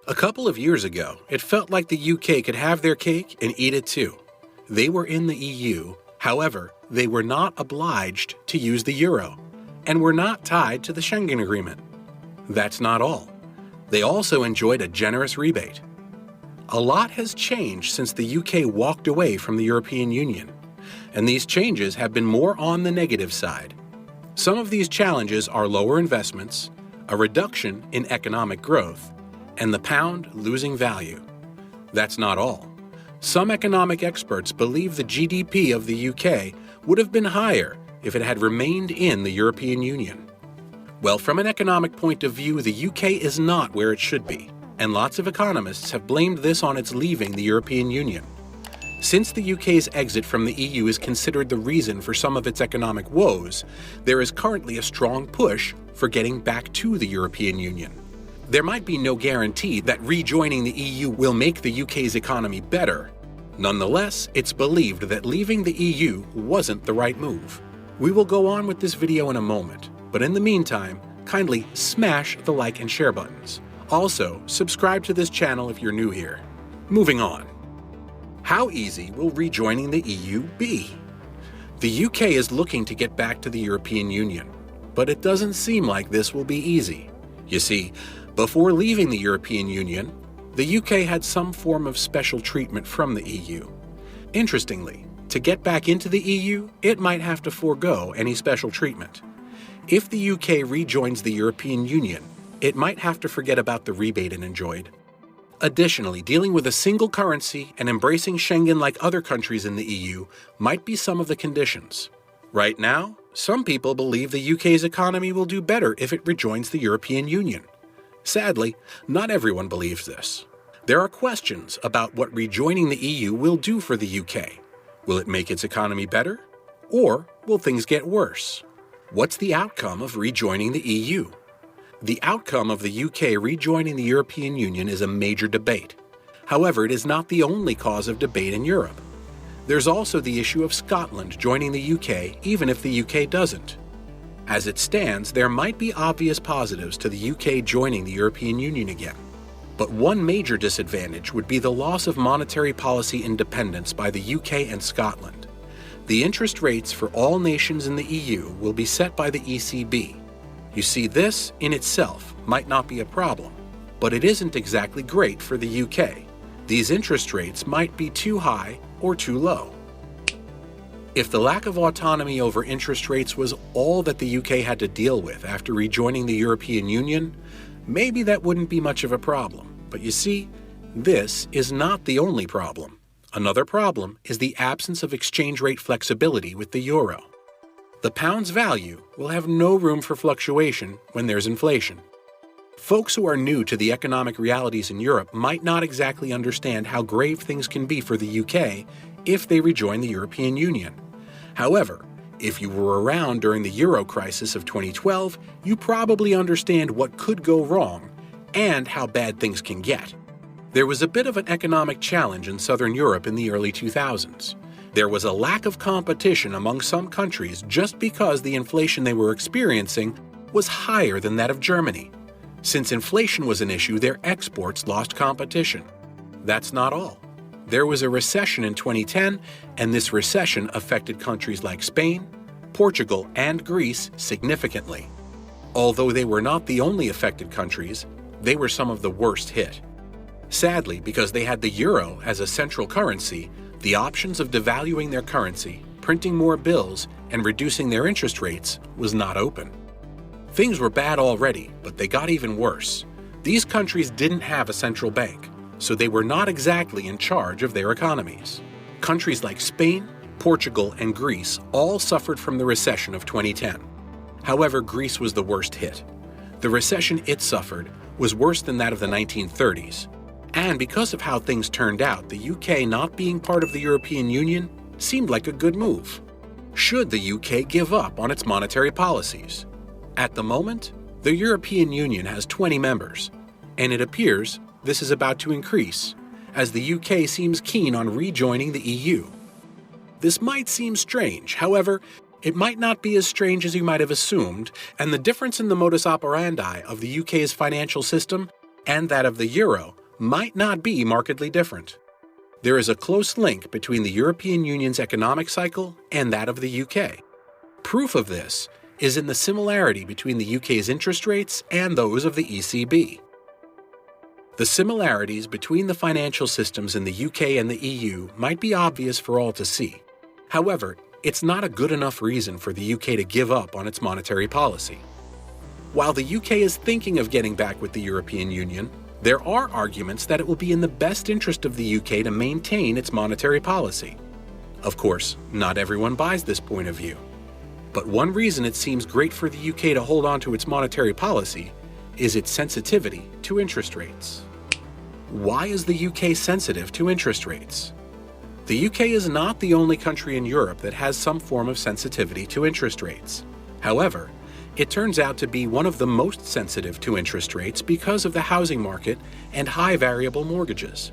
A couple of years ago, it felt like the UK could have their cake and eat it too. They were in the EU, however, they were not obliged to use the euro, and were not tied to the Schengen Agreement. That's not all. They also enjoyed a generous rebate. A lot has changed since the UK walked away from the European Union, and these changes have been more on the negative side. Some of these challenges are lower investments, a reduction in economic growth, and the pound losing value. That's not all. Some economic experts believe the GDP of the UK would have been higher if it had remained in the European Union. Well, from an economic point of view, the UK is not where it should be, and lots of economists have blamed this on its leaving the European Union. Since the UK's exit from the EU is considered the reason for some of its economic woes, there is currently a strong push for getting back to the European Union. There might be no guarantee that rejoining the EU will make the UK's economy better. Nonetheless, it's believed that leaving the EU wasn't the right move. We will go on with this video in a moment, but in the meantime, kindly smash the like and share buttons. Also, subscribe to this channel if you're new here. Moving on. How easy will rejoining the EU be? The UK is looking to get back to the European Union, but it doesn't seem like this will be easy. You see, before leaving the European Union, the UK had some form of special treatment from the EU. Interestingly, to get back into the EU, it might have to forego any special treatment. If the UK rejoins the European Union, it might have to forget about the rebate it enjoyed. Additionally, dealing with a single currency and embracing Schengen like other countries in the EU might be some of the conditions. Right now, some people believe the UK's economy will do better if it rejoins the European Union. Sadly, not everyone believes this. There are questions about what rejoining the EU will do for the UK. Will it make its economy better? Or will things get worse? What's the outcome of rejoining the EU? The outcome of the UK rejoining the European Union is a major debate. However, it is not the only cause of debate in Europe. There's also the issue of Scotland joining the UK even if the UK doesn't. As it stands, there might be obvious positives to the UK joining the European Union again. But one major disadvantage would be the loss of monetary policy independence by the UK and Scotland. The interest rates for all nations in the EU will be set by the ECB. You see, this in itself might not be a problem, but it isn't exactly great for the UK. These interest rates might be too high or too low. If the lack of autonomy over interest rates was all that the UK had to deal with after rejoining the European Union, maybe that wouldn't be much of a problem. But you see, this is not the only problem. Another problem is the absence of exchange rate flexibility with the euro. The pound's value will have no room for fluctuation when there's inflation. Folks who are new to the economic realities in Europe might not exactly understand how grave things can be for the UK if they rejoin the European Union. However, if you were around during the Euro crisis of 2012, you probably understand what could go wrong and how bad things can get. There was a bit of an economic challenge in Southern Europe in the early 2000s. There was a lack of competition among some countries just because the inflation they were experiencing was higher than that of Germany. Since inflation was an issue, their exports lost competition. That's not all. There was a recession in 2010, and this recession affected countries like Spain, Portugal, and Greece significantly. Although they were not the only affected countries, they were some of the worst hit. Sadly, because they had the euro as a central currency, the options of devaluing their currency, printing more bills, and reducing their interest rates was not open. Things were bad already, but they got even worse. These countries didn't have a central bank, so they were not exactly in charge of their economies. Countries like Spain, Portugal, and Greece all suffered from the recession of 2010. However, Greece was the worst hit. The recession it suffered was worse than that of the 1930s. And because of how things turned out, the UK not being part of the European Union seemed like a good move. Should the UK give up on its monetary policies? At the moment, the European Union has 20 members, and it appears this is about to increase, as the UK seems keen on rejoining the EU. This might seem strange, however, it might not be as strange as you might have assumed, and the difference in the modus operandi of the UK's financial system and that of the euro might not be markedly different. There is a close link between the European Union's economic cycle and that of the UK. Proof of this is in the similarity between the UK's interest rates and those of the ECB. The similarities between the financial systems in the UK and the EU might be obvious for all to see. However, it's not a good enough reason for the UK to give up on its monetary policy. While the UK is thinking of getting back with the European Union, there are arguments that it will be in the best interest of the UK to maintain its monetary policy. Of course, not everyone buys this point of view. But one reason it seems great for the UK to hold on to its monetary policy is its sensitivity to interest rates. Why is the UK sensitive to interest rates? The UK is not the only country in Europe that has some form of sensitivity to interest rates. However, it turns out to be one of the most sensitive to interest rates because of the housing market and high variable mortgages.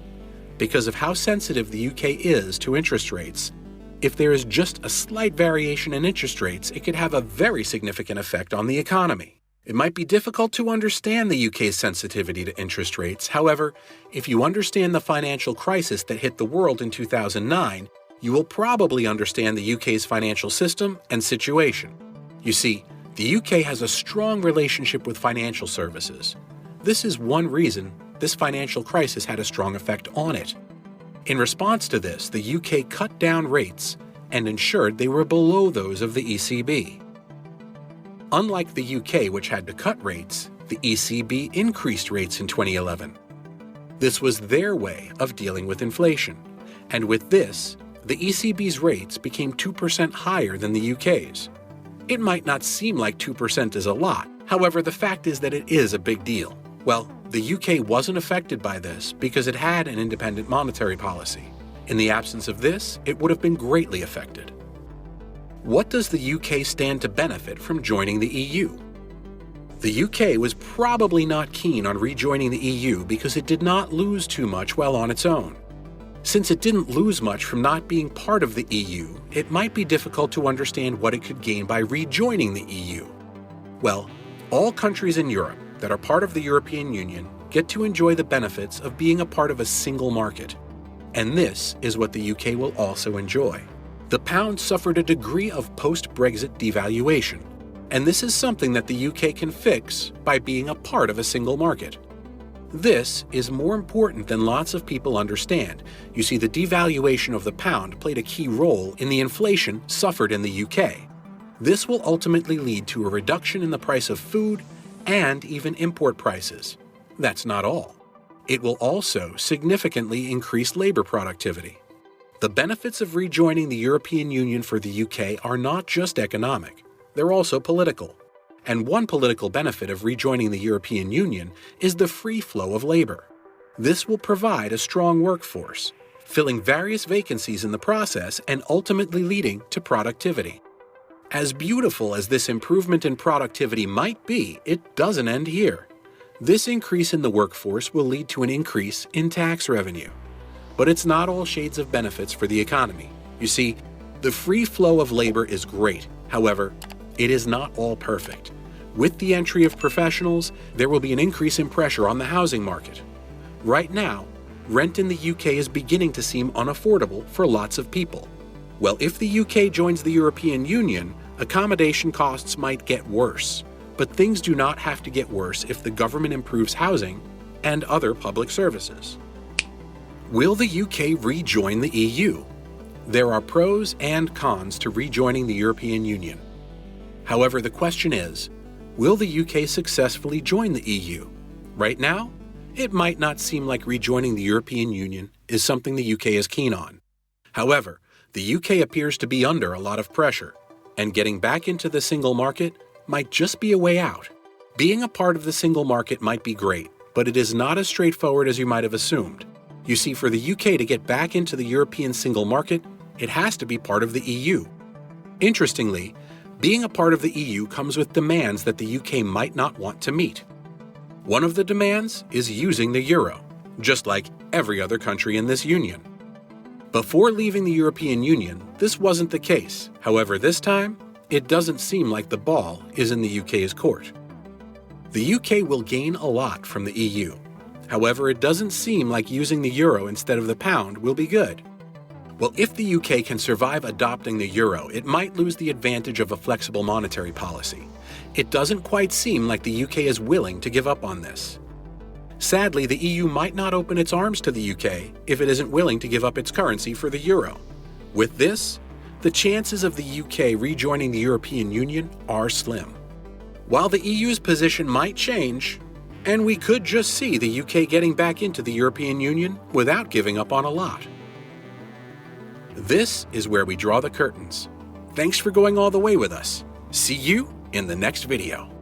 Because of how sensitive the UK is to interest rates, if there is just a slight variation in interest rates, it could have a very significant effect on the economy. It might be difficult to understand the UK's sensitivity to interest rates. However, if you understand the financial crisis that hit the world in 2009, you will probably understand the UK's financial system and situation. You see, the UK has a strong relationship with financial services. This is one reason this financial crisis had a strong effect on it. In response to this, the UK cut down rates and ensured they were below those of the ECB. Unlike the UK, which had to cut rates, the ECB increased rates in 2011. This was their way of dealing with inflation, and with this, the ECB's rates became 2% higher than the UK's. It might not seem like 2% is a lot, however, the fact is that it is a big deal. Well, the UK wasn't affected by this because it had an independent monetary policy. In the absence of this, it would have been greatly affected. What does the UK stand to benefit from joining the EU? The UK was probably not keen on rejoining the EU because it did not lose too much while on its own. Since it didn't lose much from not being part of the EU, it might be difficult to understand what it could gain by rejoining the EU. Well, all countries in Europe that are part of the European Union get to enjoy the benefits of being a part of a single market. And this is what the UK will also enjoy. The pound suffered a degree of post-Brexit devaluation, and this is something that the UK can fix by being a part of a single market. This is more important than lots of people understand. You see, the devaluation of the pound played a key role in the inflation suffered in the UK. This will ultimately lead to a reduction in the price of food and even import prices. That's not all. It will also significantly increase labor productivity. The benefits of rejoining the European Union for the UK are not just economic, they're also political. And one political benefit of rejoining the European Union is the free flow of labor. This will provide a strong workforce, filling various vacancies in the process and ultimately leading to productivity. As beautiful as this improvement in productivity might be, it doesn't end here. This increase in the workforce will lead to an increase in tax revenue. But it's not all shades of benefits for the economy. You see, the free flow of labor is great. However, it is not all perfect. With the entry of professionals, there will be an increase in pressure on the housing market. Right now, rent in the UK is beginning to seem unaffordable for lots of people. Well, if the UK joins the European Union, accommodation costs might get worse. But things do not have to get worse if the government improves housing and other public services. Will the UK rejoin the EU? There are pros and cons to rejoining the European Union. However, the question is, will the UK successfully join the EU? Right now, it might not seem like rejoining the European Union is something the UK is keen on. However, the UK appears to be under a lot of pressure, and getting back into the single market might just be a way out. Being a part of the single market might be great, but it is not as straightforward as you might have assumed. You see, for the UK to get back into the European single market, it has to be part of the EU. Interestingly, being a part of the EU comes with demands that the UK might not want to meet. One of the demands is using the euro, just like every other country in this union. Before leaving the European Union, this wasn't the case. However, this time, it doesn't seem like the ball is in the UK's court. The UK will gain a lot from the EU. However, it doesn't seem like using the euro instead of the pound will be good. Well, if the UK can survive adopting the euro, it might lose the advantage of a flexible monetary policy. It doesn't quite seem like the UK is willing to give up on this. Sadly, the EU might not open its arms to the UK if it isn't willing to give up its currency for the euro. With this, the chances of the UK rejoining the European Union are slim. While the EU's position might change, and we could just see the UK getting back into the European Union without giving up on a lot. This is where we draw the curtains. Thanks for going all the way with us. See you in the next video.